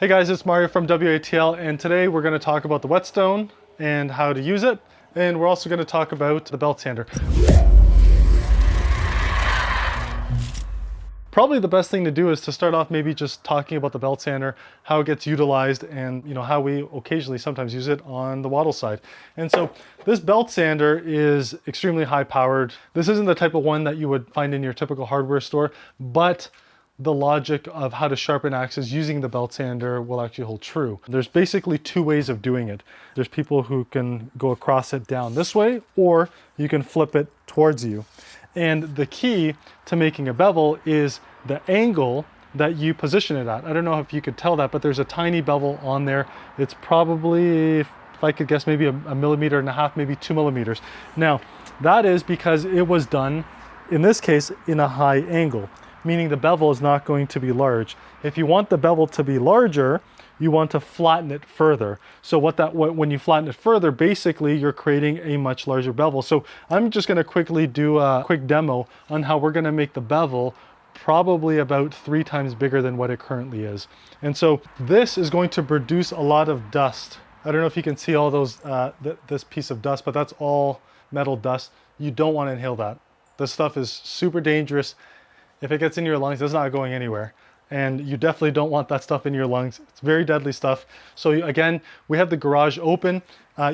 Hey guys, it's Mario from WATL, and today we're going to talk about the Whetstone and how to use it, and we're also going to talk about the belt sander. Probably the best thing to do is to start off maybe just talking about the belt sander, how it gets utilized, and how we occasionally sometimes use it on the wattle side. And so this belt sander is extremely high powered. This isn't the type of one that you would find in your typical hardware store, but the logic of how to sharpen axes using the belt sander will actually hold true. There's basically two ways of doing it. There's people who can go across it down this way, or you can flip it towards you. And the key to making a bevel is the angle that you position it at. I don't know if you could tell that, but there's a tiny bevel on there. It's probably, if I could guess, maybe a millimeter and a half, maybe 2 millimeters. Now, that is because it was done, in this case, in a high angle, meaning the bevel is not going to be large. If you want the bevel to be larger, you want to flatten it further. So when you flatten it further, basically you're creating a much larger bevel. So I'm just gonna quickly do a quick demo on how we're gonna make the bevel probably about 3 times bigger than what it currently is. And so this is going to produce a lot of dust. I don't know if you can see all those, this piece of dust, but that's all metal dust. You don't wanna inhale that. This stuff is super dangerous. If it gets in your lungs, it's not going anywhere. And you definitely don't want that stuff in your lungs. It's very deadly stuff. So again, we have the garage open.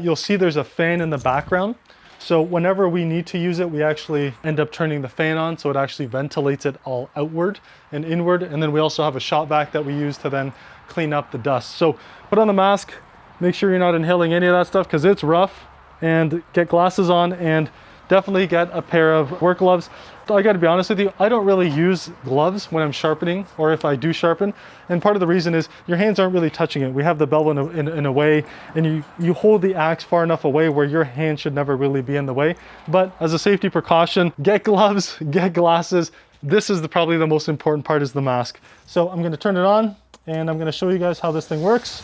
You'll see there's a fan in the background. So whenever we need to use it, we actually end up turning the fan on so it actually ventilates it all outward and inward. And then we also have a shop vac that we use to then clean up the dust. So put on the mask, make sure you're not inhaling any of that stuff because it's rough, and get glasses on, and definitely get a pair of work gloves. I gotta be honest with you, I don't really use gloves when I'm sharpening, or if I do sharpen. And part of the reason is your hands aren't really touching it. We have the bevel in a way, and you hold the axe far enough away where your hand should never really be in the way. But as a safety precaution, get gloves, get glasses. This is probably the most important part, is the mask. So I'm gonna turn it on, and I'm gonna show you guys how this thing works.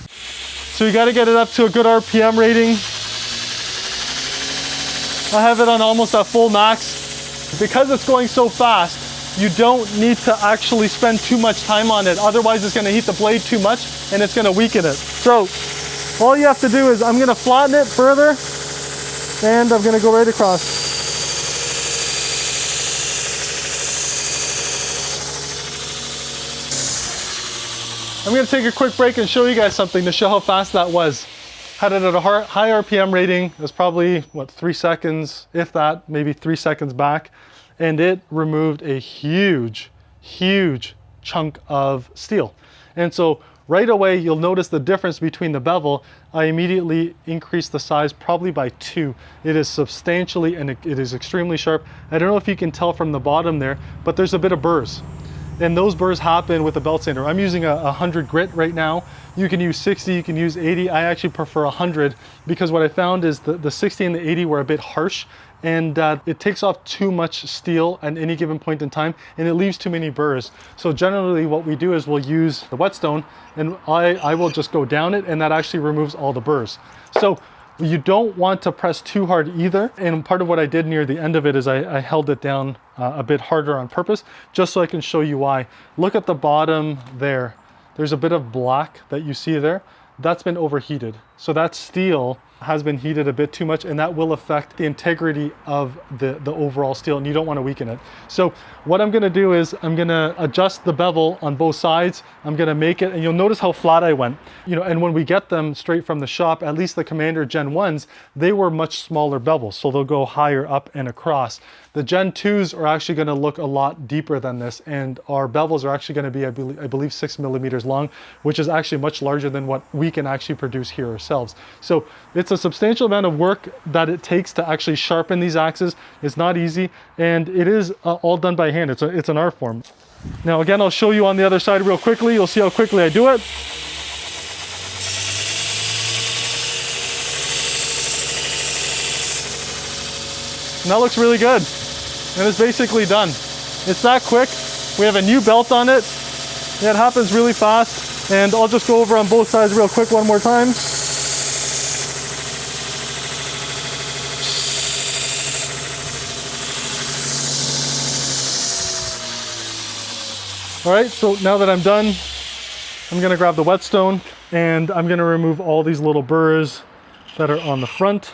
So you gotta get it up to a good RPM rating. I have it on almost at full max. Because it's going so fast, you don't need to actually spend too much time on it. Otherwise, it's gonna heat the blade too much and it's gonna weaken it. So all you have to do is, I'm gonna flatten it further, and I'm gonna go right across. I'm gonna take a quick break and show you guys something to show how fast that was. Had it at a high RPM rating. It was probably, what, 3 seconds, if that, maybe 3 seconds back. And it removed a huge, huge chunk of steel. And so right away, you'll notice the difference between the bevel. I immediately increased the size probably by 2. It is substantially, and it is extremely sharp. I don't know if you can tell from the bottom there, but there's a bit of burrs. And those burrs happen with the belt sander. I'm using a 100 grit right now. You can use 60, you can use 80. I actually prefer 100 because what I found is the 60 and the 80 were a bit harsh, and it takes off too much steel at any given point in time, and it leaves too many burrs. So generally what we do is we'll use the Whetstone, and I will just go down it, and that actually removes all the burrs. So you don't want to press too hard either. And part of what I did near the end of it is I held it down a bit harder on purpose, just so I can show you why. Look at the bottom there. There's a bit of black that you see there. That's been overheated. So that steel has been heated a bit too much, and that will affect the integrity of the overall steel, and you don't want to weaken it. So what I'm gonna do is I'm gonna adjust the bevel on both sides. I'm gonna make it, and you'll notice how flat I went. And when we get them straight from the shop, at least the Commander Gen 1s, they were much smaller bevels, so they'll go higher up and across. The Gen 2s are actually gonna look a lot deeper than this, and our bevels are actually gonna be, I believe 6 millimeters long, which is actually much larger than what we can actually produce here ourselves. So it's a substantial amount of work that it takes to actually sharpen these axes. It's not easy, and it is all done by hand. It's an art form. Now again, I'll show you on the other side real quickly. You'll see how quickly I do it. And that looks really good. And it's basically done. It's that quick. We have a new belt on it. It happens really fast. And I'll just go over on both sides real quick one more time. All right, so now that I'm done, I'm gonna grab the whetstone and I'm gonna remove all these little burrs that are on the front.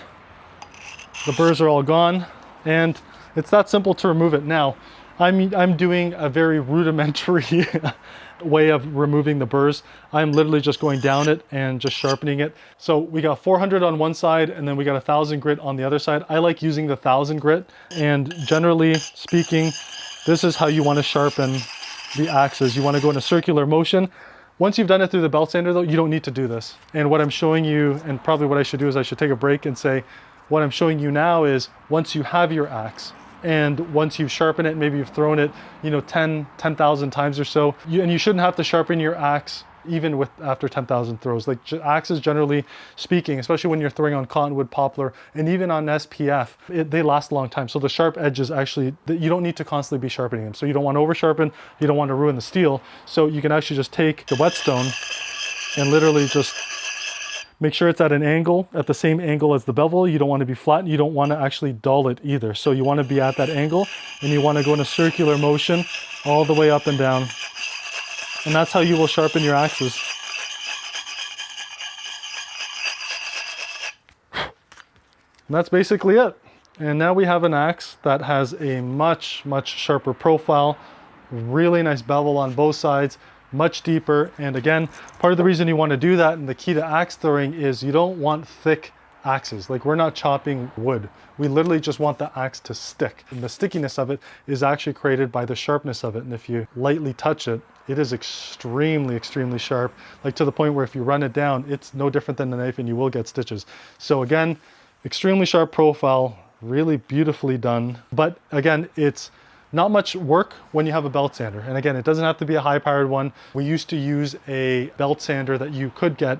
The burrs are all gone, and it's that simple to remove it. Now, I'm doing a very rudimentary way of removing the burrs. I'm literally just going down it and just sharpening it. So we got 400 on one side and then we got 1,000 grit on the other side. I like using the 1,000 grit, and generally speaking, this is how you want to sharpen the axes. You want to go in a circular motion. Once you've done it through the belt sander though, you don't need to do this. And what I'm showing you, and probably what I should do, is I should take a break and say, what I'm showing you now is once you have your axe, and once you've sharpened it, maybe you've thrown it, 10,000 times or so, and you shouldn't have to sharpen your axe even after 10,000 throws. Like axes, generally speaking, especially when you're throwing on cottonwood, poplar, and even on SPF, they last a long time. So the sharp edges actually, you don't need to constantly be sharpening them. So you don't want to over sharpen, you don't want to ruin the steel. So you can actually just take the whetstone and literally just make sure it's at an angle, at the same angle as the bevel. You don't want to be flat. You don't want to actually dull it either. So you want to be at that angle, and you want to go in a circular motion all the way up and down. And that's how you will sharpen your axes. And that's basically it. And now we have an axe that has a much, much sharper profile, really nice bevel on both sides, much deeper. And again, part of the reason you want to do that, and the key to axe throwing, is you don't want thick axes. Like, we're not chopping wood. We literally just want the axe to stick. And the stickiness of it is actually created by the sharpness of it. And if you lightly touch it, it is extremely, extremely sharp, like to the point where if you run it down, it's no different than a knife and you will get stitches. So again, extremely sharp profile, really beautifully done. But again, it's not much work when you have a belt sander. And again, it doesn't have to be a high-powered one. We used to use a belt sander that you could get,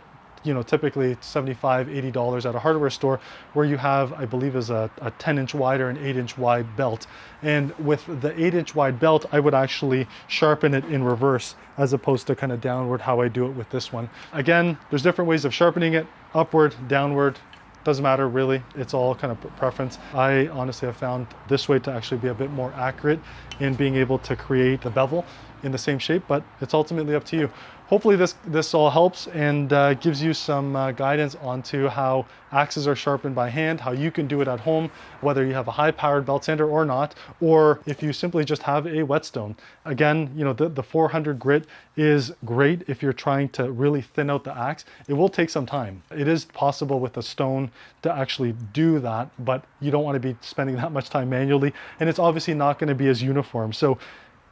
typically $75, $80 at a hardware store, where you have, I believe, is a 10-inch wide or an 8-inch wide belt. And with the 8-inch wide belt, I would actually sharpen it in reverse as opposed to kind of downward, how I do it with this one. Again, there's different ways of sharpening it: upward, downward. Doesn't matter really, it's all kind of preference. I honestly have found this way to actually be a bit more accurate in being able to create the bevel in the same shape, but it's ultimately up to you. Hopefully this all helps and gives you some guidance onto how axes are sharpened by hand, how you can do it at home, whether you have a high-powered belt sander or not, or if you simply just have a whetstone. Again, the 400 grit is great if you're trying to really thin out the axe. It will take some time. It is possible with a stone to actually do that, but you don't want to be spending that much time manually, and it's obviously not going to be as uniform. So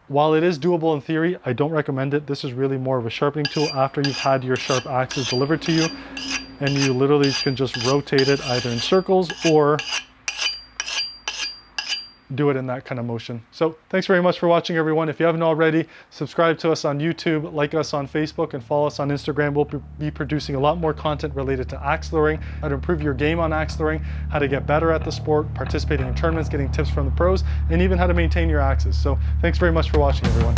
while it is doable in theory, I don't recommend it. This is really more of a sharpening tool after you've had your sharp axes delivered to you, and you literally can just rotate it either in circles or do it in that kind of motion. So thanks very much for watching, everyone. If you haven't already, subscribe to us on YouTube, like us on Facebook, and follow us on Instagram. We'll be producing a lot more content related to axe throwing, how to improve your game on axe throwing, how to get better at the sport, participating in tournaments, getting tips from the pros, and even how to maintain your axes. So thanks very much for watching, everyone.